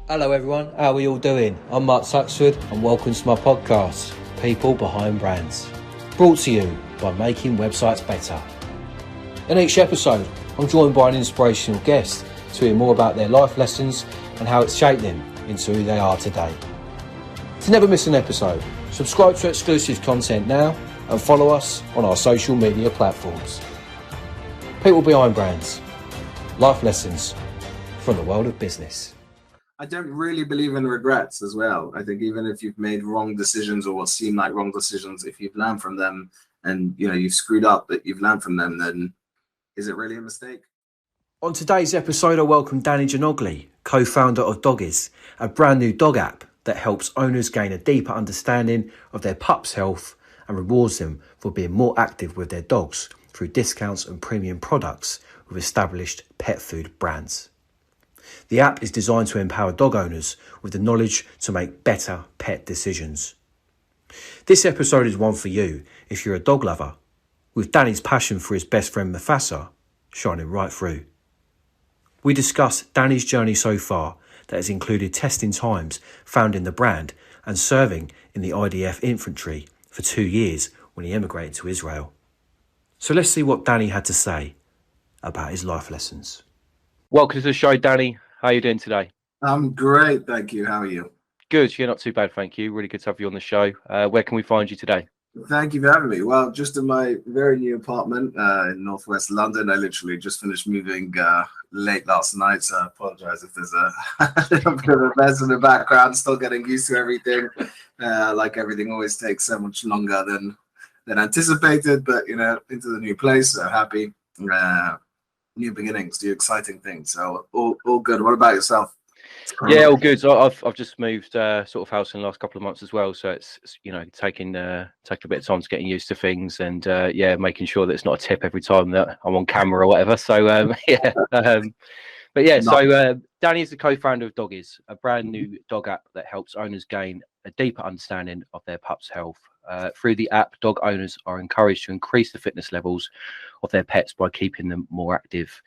Hello everyone, how are we all doing? I'm Mark Suxford and welcome to my podcast, People Behind Brands. Brought to you by Making Websites Better. In each episode, I'm joined by an inspirational guest to hear more about their life lessons and how it's shaped them into who they are today. To never miss an episode, subscribe to exclusive content now and follow us on our social media platforms. People Behind Brands, life lessons from the world of business. I don't really believe in regrets as well. I think even if you've made wrong decisions or what seem like wrong decisions, if you've learned from them and you've screwed up, but you've learned from them, then is it really a mistake? On today's episode, I welcome Djanogly, co-founder of Doggies, a brand new dog app that helps owners gain a deeper understanding of their pups' health and rewards them for being more active with their dogs through discounts and premium products with established pet food brands. The app is designed to empower dog owners with the knowledge to make better pet decisions. This episode is one for you if you're a dog lover, with Danny's passion for his best friend Mufasa shining right through. We discuss Danny's journey so far that has included testing times found in the brand and serving in the IDF infantry for 2 years when he emigrated to Israel. So let's see what Danny had to say about his life lessons. Welcome to the show, Danny. How are you doing today? I'm great, thank you. How are you? Good. Yeah, not too bad, thank you. Really good to have you on the show. Where can we find you today? Thank you for having me. Well, just in my very new apartment in northwest London. I literally just finished moving late last night, so I apologize if there's a little bit of a mess in the background. Still getting used to everything. Like everything always takes so much longer than anticipated, but into the new place, so happy. New beginnings, do exciting things. So all good. What about yourself? Yeah, all good. So I've just moved sort of house in the last couple of months as well. So it's taking a bit of time to getting used to things and making sure that it's not a tip every time that I'm on camera or whatever. So Danny is the co-founder of Doggies, a brand new dog app that helps owners gain a deeper understanding of their pup's health. Through the app, dog owners are encouraged to increase the fitness levels of their pets by keeping them more active.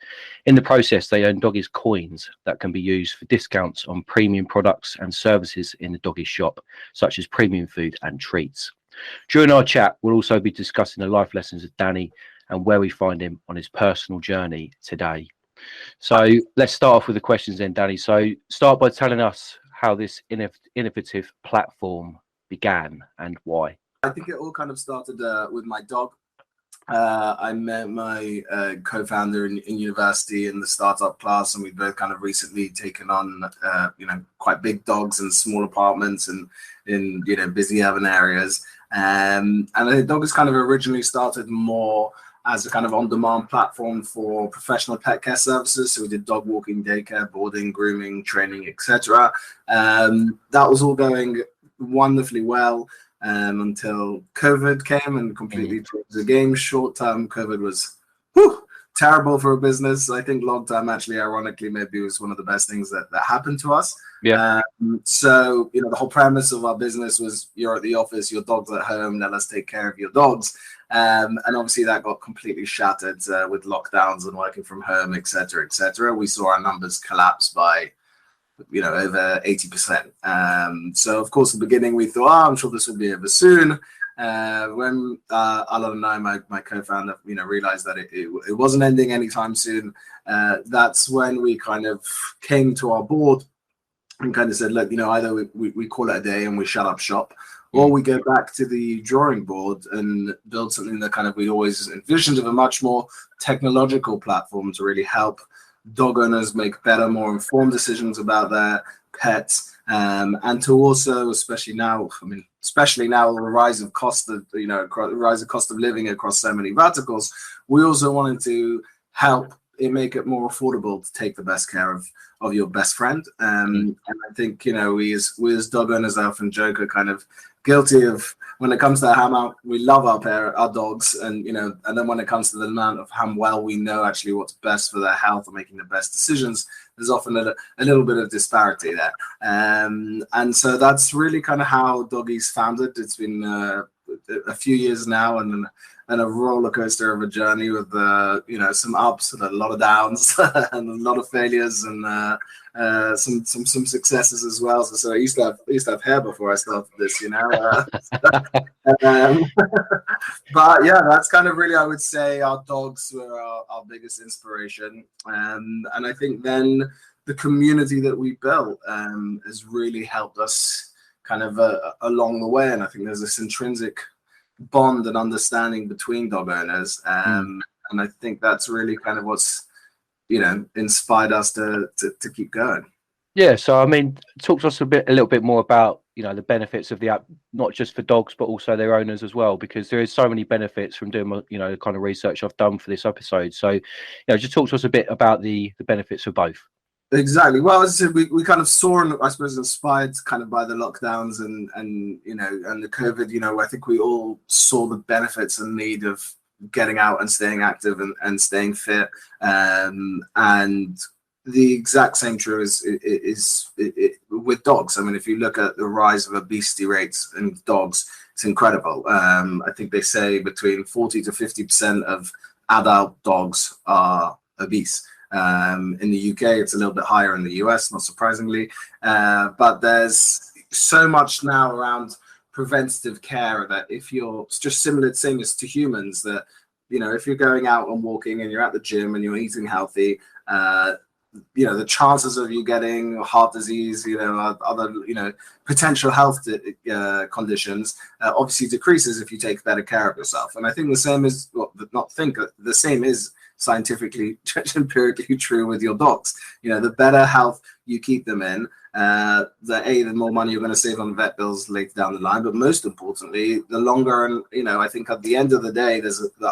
In the process, they earn Doggies coins that can be used for discounts on premium products and services in the Doggies shop, such as premium food and treats. During our chat, we'll also be discussing the life lessons of Danny and where we find him on his personal journey today. So let's start off with the questions then, Danny. So start by telling us how this innovative platform began and why. I think it all kind of started with my dog. I met my co-founder in university in the startup class, and we've both kind of recently taken on quite big dogs in small apartments and in busy urban areas. And the dog has kind of originally started more as a kind of on-demand platform for professional pet care services. So we did dog walking, daycare, boarding, grooming, training, etc. That was all going wonderfully well until COVID came and completely changed the game. Short-term, COVID was terrible for a business. I think long-term, actually, ironically, maybe was one of the best things that happened to us. Yeah. So, the whole premise of our business was you're at the office, your dog's at home, now let's take care of your dogs. And obviously that got completely shattered with lockdowns and working from home, et cetera, et cetera. We saw our numbers collapse by over 80%. So of course, in the beginning, we thought, I'm sure this will be over soon. When Alan and I, my co-founder, realized that it wasn't ending anytime soon, that's when we kind of came to our board and kind of said, look, either we call it a day and we shut up shop, or we go back to the drawing board and build something that kind of we always envisioned of a much more technological platform to really help dog owners make better, more informed decisions about their pets, and to also, especially now, the rise of cost of living across so many verticals, we also wanted to help it make it more affordable to take the best care of your best friend. And I think we as dog owners, I often joke, are kind of guilty of, when it comes to how we love our dogs, and then when it comes to the amount of how well we know actually what's best for their health and making the best decisions, there's often a little bit of disparity there. And so that's really kind of how Doggies founded. It's been a few years now, and and a roller coaster of a journey with some ups and a lot of downs and a lot of failures and some successes as well. So I used to have hair before I started this, um, but yeah, that's kind of really, I would say, our dogs were our biggest inspiration, and I think then the community that we built has really helped us kind of along the way. And I think there's this intrinsic bond and understanding between dog owners, and I think that's really kind of what's inspired us to keep going. Yeah, so I mean, talk to us a little bit more about the benefits of the app, not just for dogs but also their owners as well, because there is so many benefits from doing the kind of research I've done for this episode. So just talk to us a bit about the benefits for both. Exactly. Well, as I said, we kind of saw, and I suppose inspired kind of by the lockdowns and the COVID, I think we all saw the benefits and need of getting out and staying active and staying fit. And the exact same true is with dogs. I mean, if you look at the rise of obesity rates in dogs, it's incredible. I think they say between 40 to 50% of adult dogs are obese. In the UK, it's a little bit higher in the US, not surprisingly. But there's so much now around preventative care that if you're, it's just similar same as to humans, that if you're going out and walking and you're at the gym and you're eating healthy, the chances of you getting heart disease, other potential health conditions obviously decreases if you take better care of yourself. And I think the same is the same is scientifically empirically true with your dogs. The better health you keep them in, the more money you're going to save on vet bills later down the line, but most importantly, the longer. And I think at the end of the day,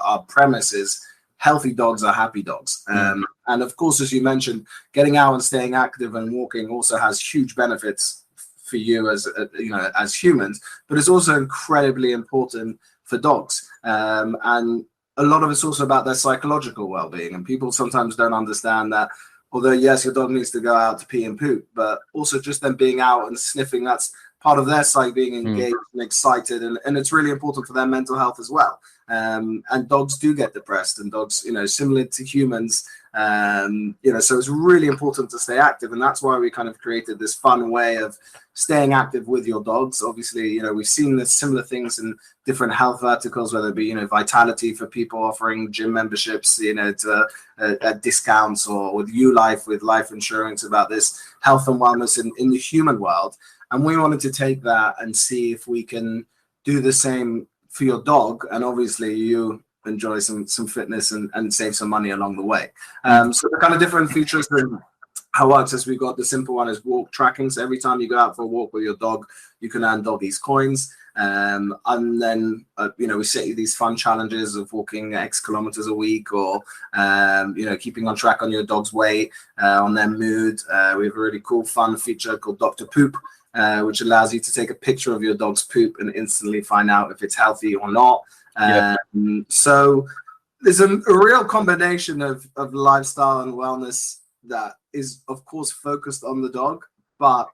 our premise is healthy dogs are happy dogs. And of course, as you mentioned, getting out and staying active and walking also has huge benefits for you as humans, but it's also incredibly important for dogs. And a lot of it's also about their psychological well-being, and people sometimes don't understand that. Although yes, your dog needs to go out to pee and poop, but also just them being out and sniffing, that's part of their psyche, being engaged and excited, and it's really important for their mental health as well. And dogs do get depressed, and dogs, similar to humans, so it's really important to stay active, and that's why we kind of created this fun way of staying active with your dogs. Obviously, we've seen the similar things in different health verticals, whether it be Vitality for people offering gym memberships, to at discounts, or with ULife with life insurance, about this health and wellness in the human world. And we wanted to take that and see if we can do the same for your dog, and obviously you enjoy some fitness and save some money along the way. So the kind of different features that how it works is we've got the simple one is walk tracking. So every time you go out for a walk with your dog, you can earn doggies coins. And then we set you these fun challenges of walking X kilometers a week, or keeping on track on your dog's weight, on their mood. We have a really cool fun feature called Dr. Poop, which allows you to take a picture of your dog's poop and instantly find out if it's healthy or not. So there's a real combination of lifestyle and wellness that is, of course, focused on the dog, but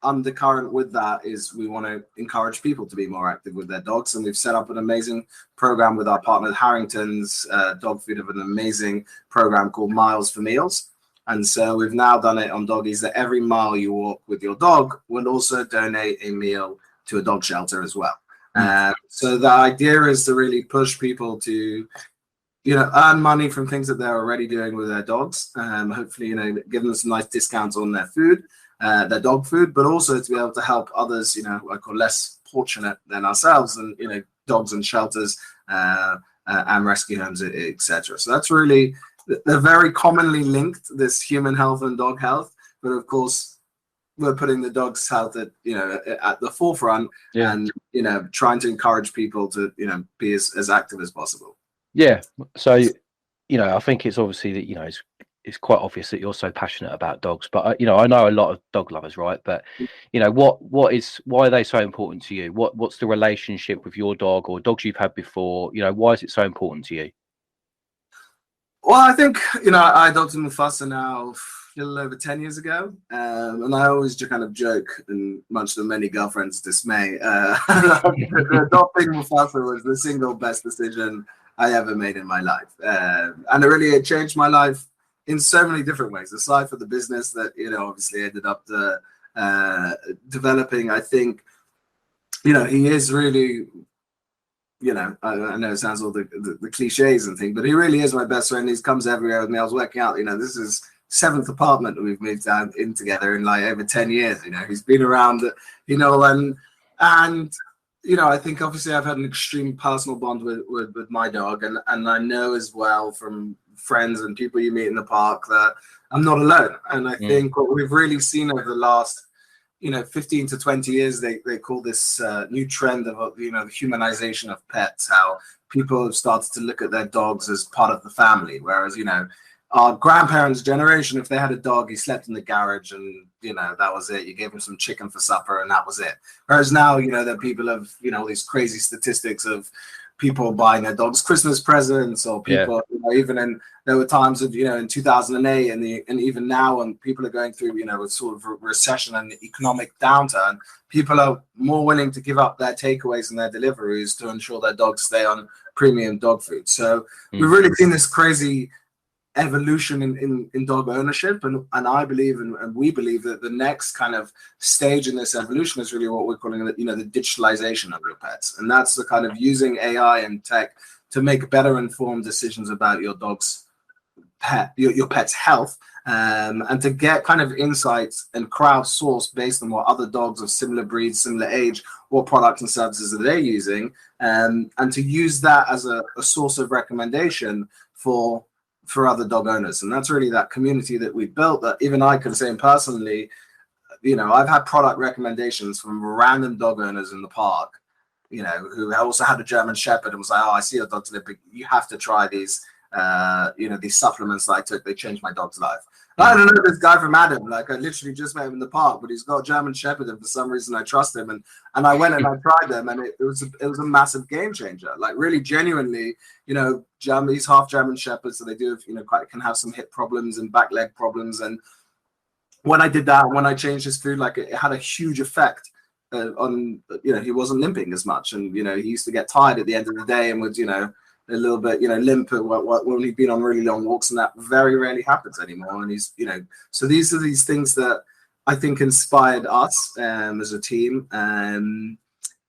undercurrent with that is we want to encourage people to be more active with their dogs. And we've set up an amazing program with our partner Harrington's Dog Food, of an amazing program called Miles for Meals. And so we've now done it on doggies that every mile you walk with your dog will also donate a meal to a dog shelter as well. So the idea is to really push people to, earn money from things that they're already doing with their dogs. Hopefully, give them some nice discounts on their food, their dog food, but also to be able to help others, like are less fortunate than ourselves, and, dogs and shelters and rescue homes, etc. So that's really, they're very commonly linked, this human health and dog health, but of course we're putting the dog's health at the forefront, and trying to encourage people to be as active as possible. So I think it's obviously that it's quite obvious that you're so passionate about dogs, but I know a lot of dog lovers, right? But why are they so important to you? What's the relationship with your dog or dogs you've had before? Why is it so important to you? Well, I think, I adopted Mufasa now a little over 10 years ago. And I always kind of joke, and much to many girlfriends' dismay, adopting Mufasa was the single best decision I ever made in my life. And it changed my life in so many different ways, aside from the business that, obviously ended up developing. I think, he is really, I know it sounds all the cliches and things, but he really is my best friend. He comes everywhere with me. I was working out, this is 7th apartment that we've moved down in together in like over 10 years. He's been around, and I think obviously I've had an extreme personal bond with my dog, and I know as well from friends and people you meet in the park that I'm not alone. And I think what we've really seen over the last 15 to 20 years, they call this new trend of, the humanization of pets, how people have started to look at their dogs as part of the family. Whereas, our grandparents' generation, if they had a dog, he slept in the garage and, that was it. You gave him some chicken for supper and that was it. Whereas now, that people have, these crazy statistics of people buying their dogs Christmas presents, or people, there were times of, in 2008 and even now when people are going through, a sort of recession and economic downturn, people are more willing to give up their takeaways and their deliveries to ensure their dogs stay on premium dog food. So we've really seen this crazy evolution in dog ownership, and I believe and we believe that the next kind of stage in this evolution is really what we're calling the digitalization of your pets, and that's the kind of using AI and tech to make better informed decisions about your dog's your pet's health, and to get kind of insights and crowdsource based on what other dogs of similar breeds, similar age, what products and services are they using, and to use that as a source of recommendation for other dog owners. And that's really that community that we built, that even I can say personally, I've had product recommendations from random dog owners in the park, who also had a German Shepherd and was like, oh, I see your dog's limping, you have to try these these supplements that I took, they changed my dog's life. I don't know this guy from Adam, like I literally just met him in the park, but he's got a German Shepherd and for some reason I trust him, and I went and I tried them, and it was a massive game changer. Like really genuinely, he's half German Shepherd, so they do can have some hip problems and back leg problems, and when I did that, when I changed his food, like it had a huge effect on, he wasn't limping as much, and he used to get tired at the end of the day and would a little bit, limp when he'd been on really long walks, and that very rarely happens anymore. And he's, so these are these things that I think inspired us as a team. And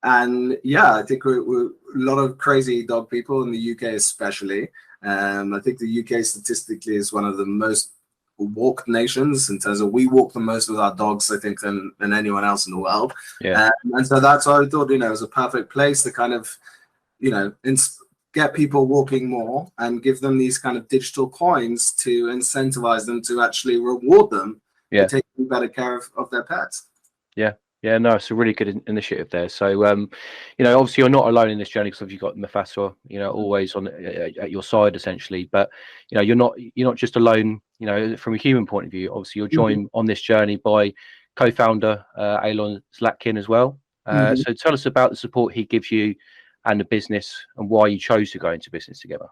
I think we're a lot of crazy dog people in the UK, especially. I think the UK statistically is one of the most walked nations in terms of we walk the most with our dogs, I think, than anyone else in the world. Yeah. And so that's why I thought, it was a perfect place to kind of, get people walking more and give them these kind of digital coins to incentivize them to actually reward them for taking better care of their pets. Yeah, no, it's a really good initiative there. So, obviously you're not alone in this journey, because you've got Mufasa, always on at your side essentially. But you're not just alone. From a human point of view, obviously you're joined on this journey by co-founder Alon Zlatkin as well. So tell us about the support he gives you and the business, and why you chose to go into business together.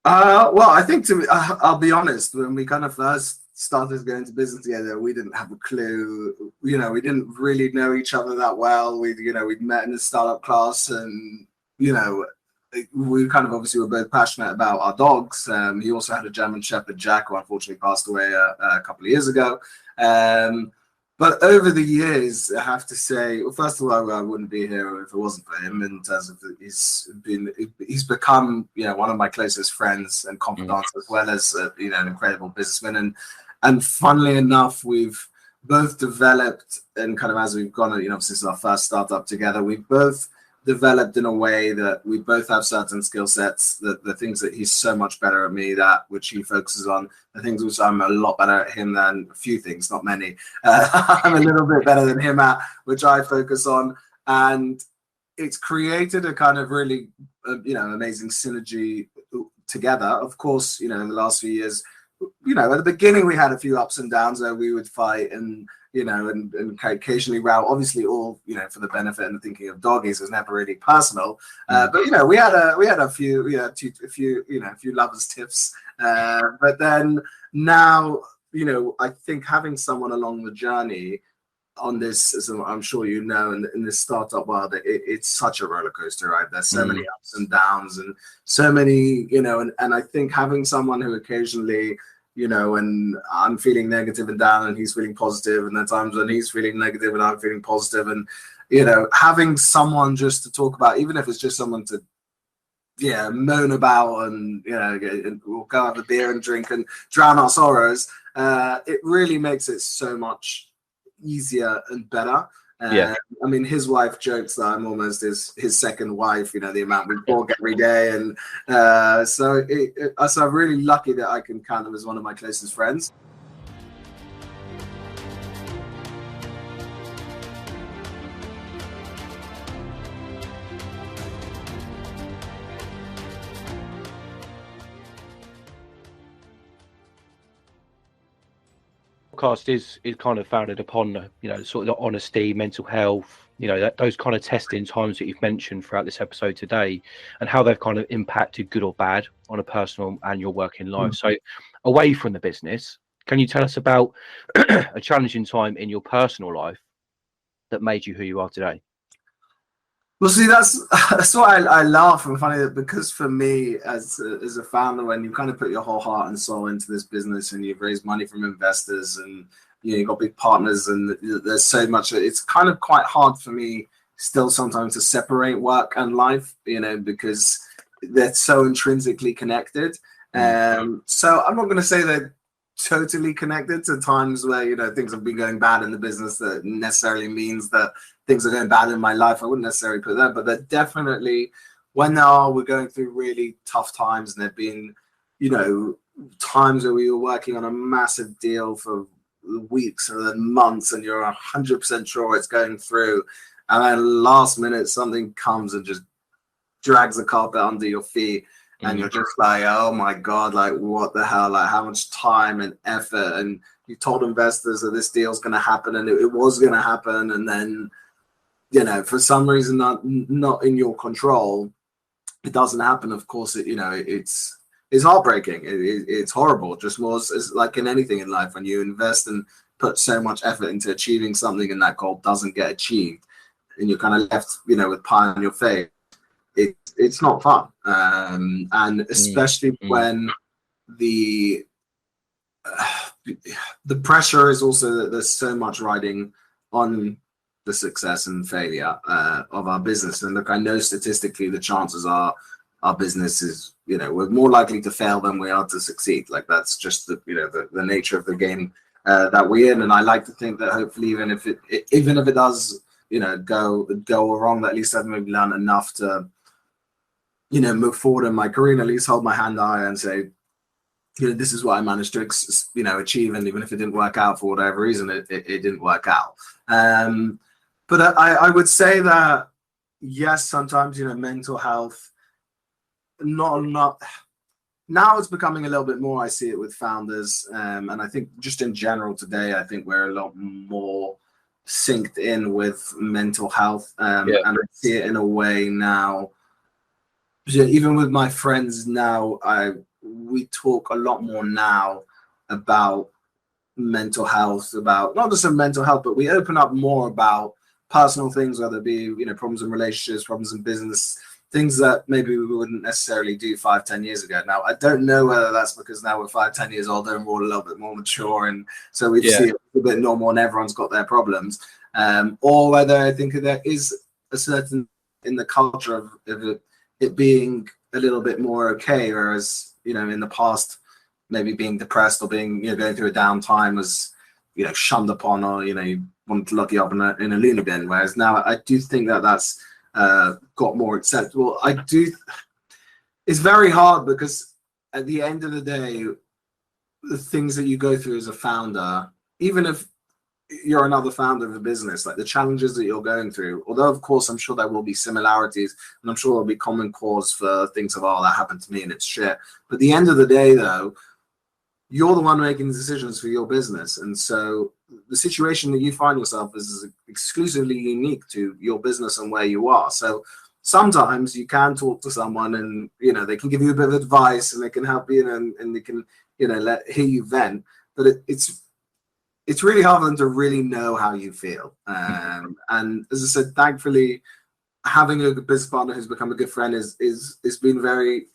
Well, I think I'll be honest, when we kind of first started going into business together, we didn't have a clue. We didn't really know each other that well. We'd met in the startup class, and we kind of obviously were both passionate about our dogs. He also had a German Shepherd, Jack, who unfortunately passed away a couple of years ago. But over the years, I have to say, well, first of all, I wouldn't be here if it wasn't for him. In terms of he's become one of my closest friends and confidants, as well as an incredible businessman. And funnily enough, we've both developed, and kind of as we've gone, since our first startup together, we've both developed in a way that we both have certain skill sets, the things that he's so much better at me, that which he focuses on, the things which I'm a lot better at him than, a few things, not many. I'm a little bit better than him at, which I focus on. And it's created a kind of really, amazing synergy together. Of course, in the last few years, at the beginning we had a few ups and downs where we would fight and occasionally row, obviously all, for the benefit and thinking of doggies, it was never really personal. But, we had a few lovers tiffs. But then now, I think having someone along the journey on this, as I'm sure you know, in this startup world, it's such a roller coaster, right? There's so many ups and downs, and so many, and I think having someone who occasionally, when I'm feeling negative and down and he's feeling positive, and there are times when he's feeling negative and I'm feeling positive, and having someone just to talk about, even if it's just someone to moan about, and we'll go have a beer and drink and drown our sorrows, it really makes it so much easier and better. I mean, his wife jokes that I'm almost his second wife, the amount we talk every day. And so I'm really lucky that I can count him as one of my closest friends. Podcast is kind of founded upon sort of the honesty, mental health, those kind of testing times that you've mentioned throughout this episode today, and how they've kind of impacted, good or bad, on a personal and your working life. So away from the business, can you tell us about a challenging time in your personal life that made you who you are today? Well, see, that's why I laugh and funny, that because for me as a founder, when you kind of put your whole heart and soul into this business and you've raised money from investors and you've got big partners, and there's so much, it's kind of quite hard for me still sometimes to separate work and life, because they're so intrinsically connected. So I'm not going to say they're totally connected. To times where things have been going bad in the business, that necessarily means that things are going bad in my life. I wouldn't necessarily put that, but they're definitely, when we're going through really tough times, and there've been times where we were working on a massive deal for weeks or then months, and you're 100% sure it's going through, and then last minute something comes and just drags the carpet under your feet. And you're just like, oh my God, like what the hell, like how much time and effort, and you told investors that this deal's going to happen, and it was going to happen, and then for some reason not in your control, it doesn't happen. Of course, it's heartbreaking. It's horrible. Just more, it's like in anything in life, when you invest and put so much effort into achieving something and that goal doesn't get achieved, and you're kind of left with pie on your face. It's not fun, and especially when the pressure is also that there's so much riding on the success and failure of our business. And look, I know statistically the chances are our business is, we're more likely to fail than we are to succeed. Like that's just the nature of the game that we're in. And I like to think that hopefully, even if it does go wrong, that at least I've maybe learned enough to move forward in my career, and at least hold my hand high and say, this is what I managed to achieve, and even if it didn't work out for whatever reason, it didn't work out. But I would say that yes, sometimes mental health, not now it's becoming a little bit more. I see it with founders, and I think just in general today, I think we're a lot more synced in with mental health, and I see it in a way now. Even with my friends now, we talk a lot more now about mental health, about not just mental health, but we open up more about personal things, whether it be problems in relationships, problems in business, things that maybe we wouldn't necessarily do 5-10 years ago. Now I don't know whether that's because now we're 5-10 years older and we're all a little bit more mature, and so we see it a bit normal and everyone's got their problems, or whether I think there is a certain in the culture of it being a little bit more okay, whereas in the past maybe being depressed or being going through a down time was shunned upon, or you wanted to lock you up in a loony bin, whereas now I do think that that's got more acceptable. It's very hard, because at the end of the day, the things that you go through as a founder, even if you're another founder of a business, like the challenges that you're going through, although of course I'm sure there will be similarities, and I'm sure there'll be common cause for things of, that happened to me and it's shit, but at the end of the day though, you're the one making the decisions for your business, and so the situation that you find yourself is exclusively unique to your business and where you are. So sometimes you can talk to someone, and they can give you a bit of advice, and they can help you, and they can hear you vent, but it's it's really hard for them to really know how you feel. And as I said, thankfully, having a good business partner who's become a good friend is been very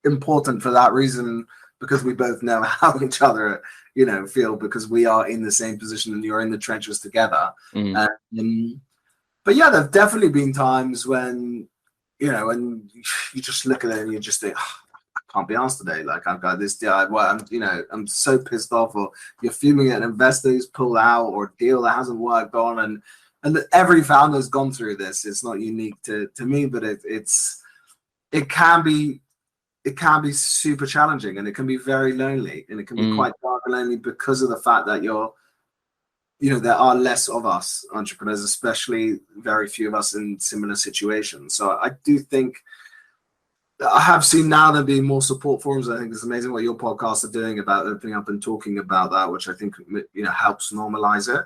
important for that reason, because we both know how each other, feel, because we are in the same position and you're in the trenches together. But yeah, there've definitely been times when, when you just look at it and you just think, oh, I can't be asked today. Like, I've got this deal. I'm so pissed off, or you're fuming at an investor who's pulled out, or a deal that hasn't worked on. And every founder's gone through this. It's not unique to me, but it can be super challenging, and it can be very lonely, and it can be quite dark and lonely because of the fact that there are less of us entrepreneurs, especially very few of us in similar situations. So I do think I have seen now there being more support forums. I think it's amazing what your podcasts are doing about opening up and talking about that, which I think helps normalize it.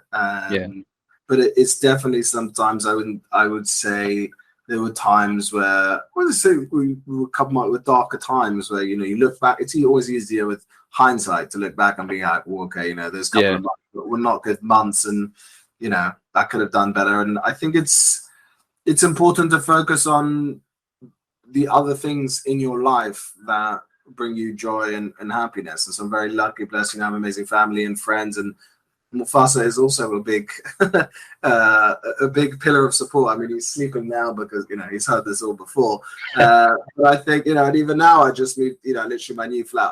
But it's definitely sometimes I would say there were times where we would come up with darker times where you look back. It's always easier with hindsight to look back and be like, well, okay, there's a couple of months that were not good months, and that could have done better. And I think it's important to focus on the other things in your life that bring you joy and happiness. And so I'm very lucky, blessed, have an amazing family and friends, and Mufasa is also a big pillar of support. I mean, he's sleeping now because he's heard this all before. But I think and even now, I just moved. Literally my new flat.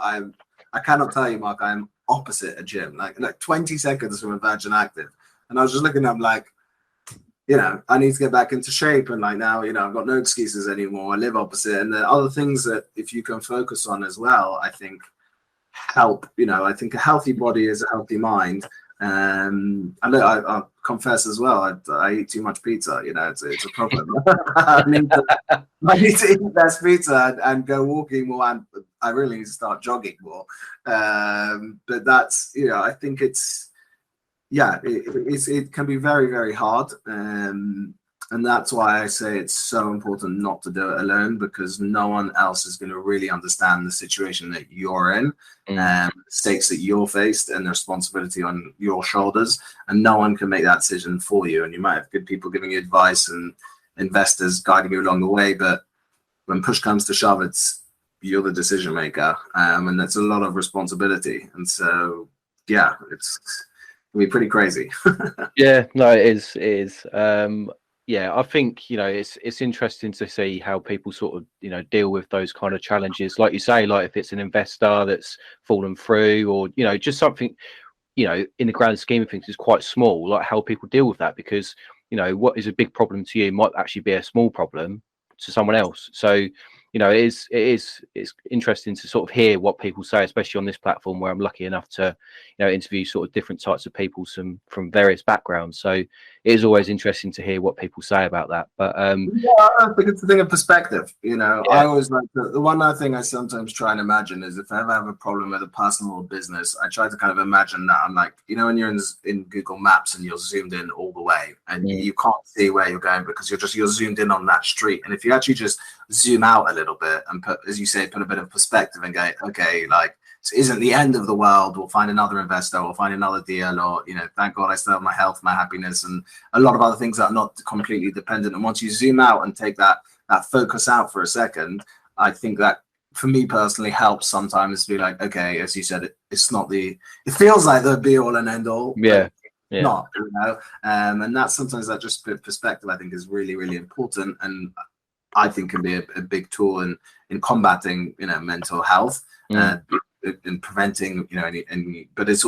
I cannot tell you, Mark, I'm opposite a gym, like 20 seconds from a Virgin Active, and I was just looking at him like, I need to get back into shape, and like now, I've got no excuses anymore. I live opposite, and the other things that if you can focus on as well, I think help. I think a healthy body is a healthy mind. And look, I'll confess as well, I eat too much pizza. It's a problem. I need to eat less pizza and go walking more, and I really need to start jogging more. But that's I think it can be very, very hard, and that's why I say it's so important not to do it alone, because no one else is going to really understand the situation that you're in, and the stakes that you're faced, and the responsibility on your shoulders, and no one can make that decision for you. And you might have good people giving you advice and investors guiding you along the way, but when push comes to shove, you're the decision maker, and that's a lot of responsibility. And so, yeah, it can be pretty crazy. Yeah, no, it is. It is. I think it's interesting to see how people sort of deal with those kind of challenges, like you say, like if it's an investor that's fallen through, or just something in the grand scheme of things is quite small, like how people deal with that, because what is a big problem to you might actually be a small problem to someone else. So it's interesting to sort of hear what people say, especially on this platform where I'm lucky enough to interview sort of different types of people from various backgrounds. So it is always interesting to hear what people say about that. But I think it's a thing of perspective. I always like the one other thing I sometimes try and imagine is if I ever have a problem with a personal or business, I try to kind of imagine that I'm like, when you're in Google Maps and you're zoomed in all the way, and you can't see where you're going because you're zoomed in on that street. And if you actually just zoom out a little bit and put a bit of perspective and go, okay, like, this isn't the end of the world. We'll find another investor, we'll find another deal, or thank God I still have my health, my happiness, and a lot of other things that are not completely dependent. And once you zoom out and take that focus out for a second, I think that for me personally helps sometimes be like, okay, as you said, it's not it feels like the be all and end all. Not, and that's sometimes that just perspective I think is really, really important, and I think can be a big tool in combating mental health and in preventing but it's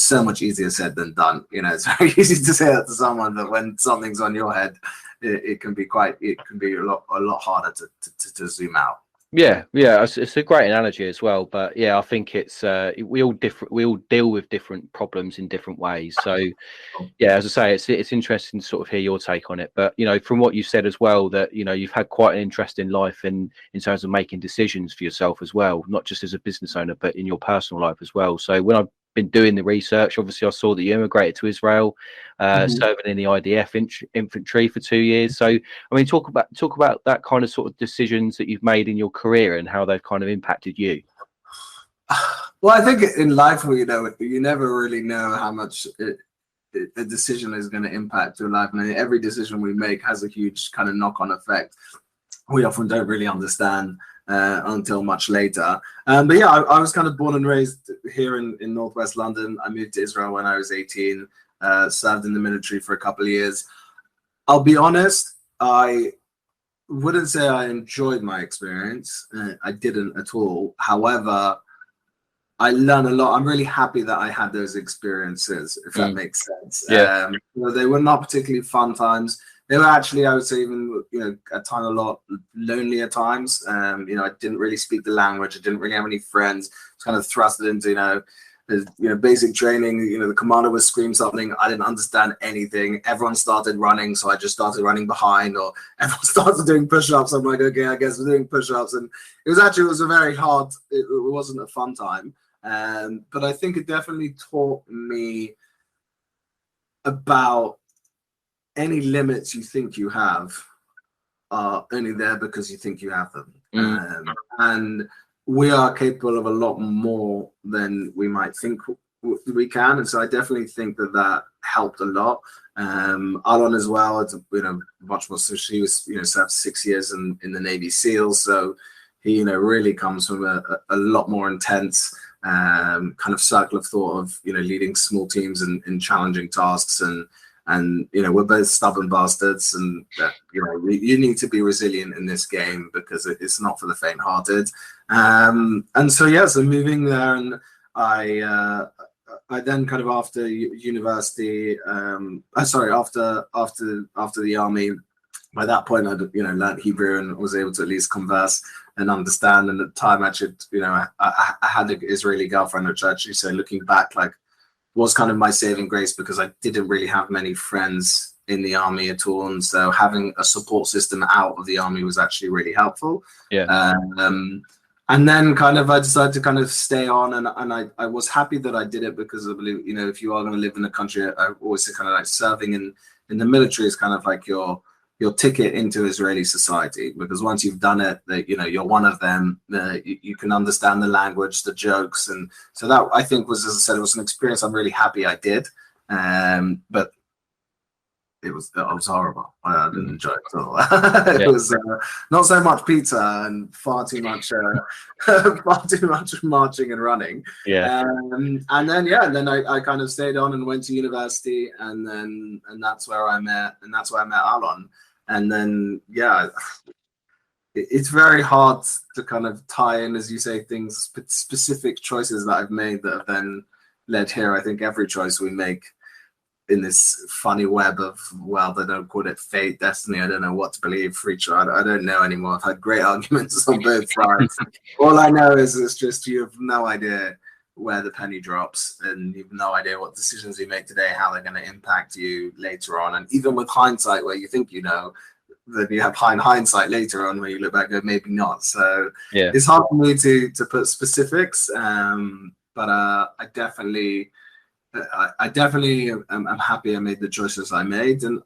so much easier said than done. It's very easy to say that to someone, but when something's on your head, it can be a lot harder to zoom out. Yeah, it's a great analogy as well. But yeah, I think it's we all deal with different problems in different ways. So yeah, as I say, it's interesting to sort of hear your take on it. But from what you said as well, that you've had quite an interesting life in terms of making decisions for yourself as well, not just as a business owner, but in your personal life as well. So when I've been doing the research, obviously I saw that you immigrated to Israel, serving in the IDF infantry for 2 years. So I mean, talk about that kind of sort of decisions that you've made in your career and how they've kind of impacted you. Well, I think in life, you never really know how much a decision is going to impact your life. And every decision we make has a huge kind of knock-on effect. We often don't really understand until much later. But yeah, I was kind of born and raised here in Northwest London. I moved to Israel when I was 18, served in the military for a couple of years. I'll be honest, I wouldn't say I enjoyed my experience. I didn't at all. However, I learned a lot. I'm really happy that I had those experiences, if that makes sense. Yeah. They were not particularly fun times. They were actually, I would say, even at times a lot lonely at times. I didn't really speak the language. I didn't really have any friends. I was kind of thrusted into basic training. The commander would scream something. I didn't understand anything. Everyone started running, so I just started running behind, or everyone started doing push-ups. I'm like, okay, I guess we're doing push-ups. And it was a very hard, it wasn't a fun time. But I think it definitely taught me about any limits you think you have are only there because you think you have them. And we are capable of a lot more than we might think we can. And so I definitely think that helped a lot. Alon as well, it's much more. So she was, served 6 years in the Navy SEALs. So he, really comes from a lot more intense kind of circle of thought of leading small teams in challenging tasks, and we're both stubborn bastards, and you need to be resilient in this game because it's not for the faint-hearted. And so so moving there, and I then kind of after university, after the army. By that point, I'd learned Hebrew and was able to at least converse and understand. And at the time, actually, I had an Israeli girlfriend, which actually, so looking back, like, was kind of my saving grace because I didn't really have many friends in the army at all, and so having a support system out of the army was actually really helpful. Yeah. And then kind of I decided to kind of stay on, and I was happy that I did it because I believe if you are going to live in a country, I always say kind of like serving in the military is kind of like your ticket into Israeli society, because once you've done it, that you're one of them. You can understand the language, the jokes, and so that I think was, as I said, it was an experience I'm really happy I did. But it was horrible. I didn't enjoy it at all. It was not so much pizza and far too much marching and running. Yeah. And then I kind of stayed on and went to university, and that's where I met Alon. And then it's very hard to kind of tie in, as you say, things, specific choices that I've made that have then led here. I think every choice we make in this funny web of, well, they don't call it fate, destiny, I don't know what to believe, free trial, I don't know anymore. I've had great arguments on both sides. All I know is it's just you have no idea where the penny drops, and you have no idea what decisions you make today, how they're going to impact you later on. And even with hindsight, where you think then you have hindsight later on where you look back and go, maybe not. So it's hard for me to put specifics, but I definitely am happy I made the choices I made, and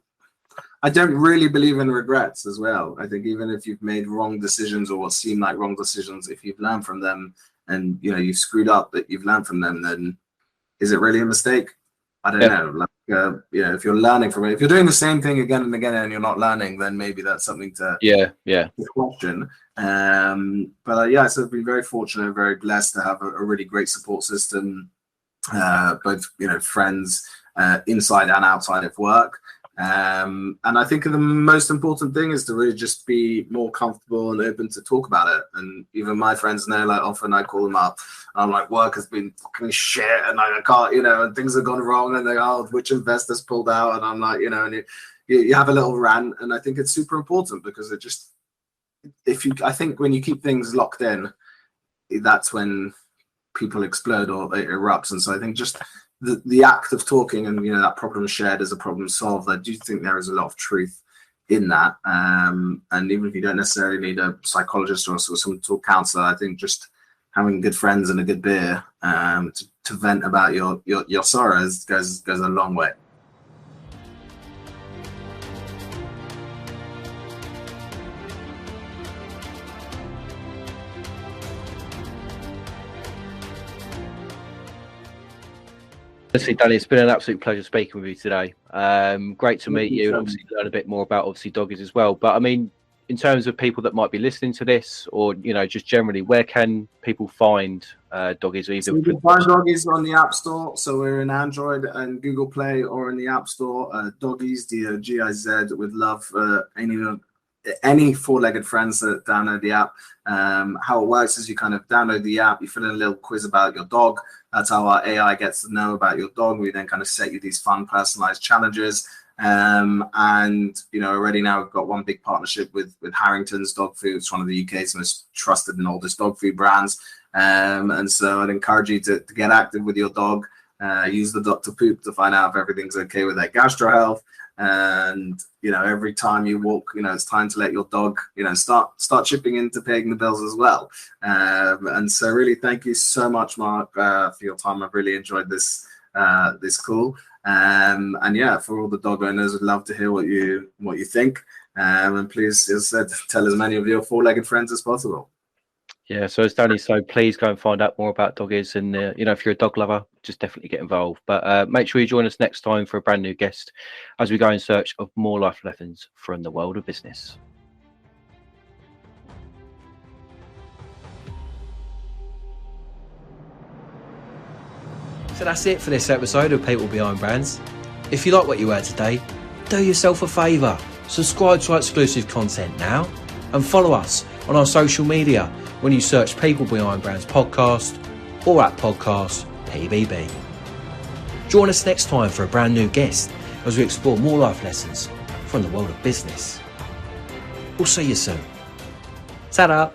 I don't really believe in regrets as well. I think even if you've made wrong decisions or what seem like wrong decisions, if you've learned from them and you've screwed up, but you've learned from them, then is it really a mistake? I don't know. Like, if you're learning from it, if you're doing the same thing again and again and you're not learning, then maybe that's something to question. But so I've been very fortunate, very blessed to have a really great support system, both friends inside and outside of work. And I think the most important thing is to really just be more comfortable and open to talk about it. And even my friends know, like, often I call them up and I'm like, work has been fucking shit and I can't, and things have gone wrong, and they which investors pulled out, and I'm like, and you have a little rant. And I think it's super important because it just, I think when you keep things locked in, that's when people explode or it erupts. And so I think just the act of talking and that problem shared is a problem solved, I do think there is a lot of truth in that. And even if you don't necessarily need a psychologist or some talk counselor, I think just having good friends and a good beer to vent about your sorrows goes a long way. Honestly, Danny, it's been an absolute pleasure speaking with you today. Great to meet you and obviously learn a bit more about obviously doggies as well. But I mean, in terms of people that might be listening to this, or just generally, where can people find doggies? Either So you can find doggies on the App Store. So we're in Android and Google Play, or in the App Store. Doggies, DOGIZ, with love. Any four-legged friends that download the app. How it works is you kind of download the app, you fill in a little quiz about your dog. That's how our AI gets to know about your dog. We then kind of set you these fun, personalized challenges. And already now we've got one big partnership with Harrington's Dog Food. It's one of the UK's most trusted and oldest dog food brands. And so I'd encourage you to get active with your dog. Use the Dr. Poop to find out if everything's okay with their gastro health. And every time you walk, it's time to let your dog start chipping into paying the bills as well. And so really thank you so much, Mark, for your time. I've really enjoyed this call. And yeah, for all the dog owners, I'd love to hear what you think. And please, as I said, tell as many of your four-legged friends as possible. Yeah, so as Danny said, please go and find out more about doggies, and if you're a dog lover, just definitely get involved. But make sure you join us next time for a brand new guest as we go in search of more life lessons from the world of business. So that's it for this episode of People Behind Brands. If you like what you heard today, do yourself a favour, subscribe to our exclusive content now, and follow us on our social media when you search People Behind Brands podcast or at podcast PBB. Join us next time for a brand new guest as we explore more life lessons from the world of business. We'll see you soon. Ta-da!